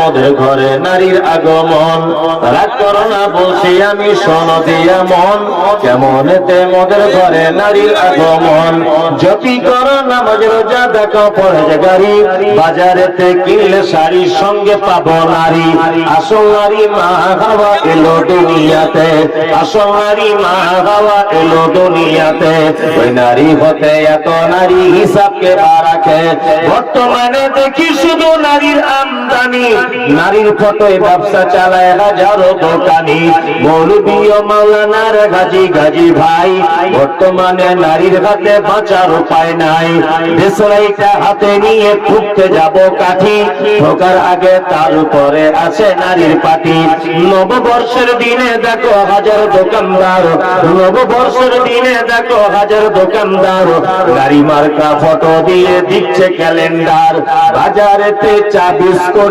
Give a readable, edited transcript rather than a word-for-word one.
মোদের ঘরে নারীর আগমন, রাগ করো না বলছি আমি শোনো দিয়া মন, কেমনেতে মোদের ঘরে নারীর আগমন। জপি করো নামাজ রোজা দেখো পড়ে গাড়ি, বাজারেতে কিনলে শাড়ির সঙ্গে পাবো নারী। আসল নারী মা হাওয়া এলো দুনিয়াতে, আসল নারী মা হাওয়া এলো দুনিয়াতে। ওই নারী হতে এত নারী হিসাবকে রাখে, বর্তমানে দেখি শুধু নারীর আমদানি, নারীর ফটোয় ব্যবসা চালায় হাজারো দোকানি। মৌলবী ও মাওলানার গাজী গাজী ভাই, বর্তমানে নারীর হাতে বাঁচার উপায় নাই। দেশলাইটা হাতে নিয়ে ফুটতে যাব কাঠি, ঢোকার আগে তার উপরে আছে নারীর পাটি। নববর্ষের দিনে দেখো হাজার দোকানদার, নববর্ষের দিনে দেখো হাজার দোকানদার, নারী মার্কা ফটো দিয়ে দিচ্ছে ক্যালেন্ডার। বাজারেতে চা বিস্কুট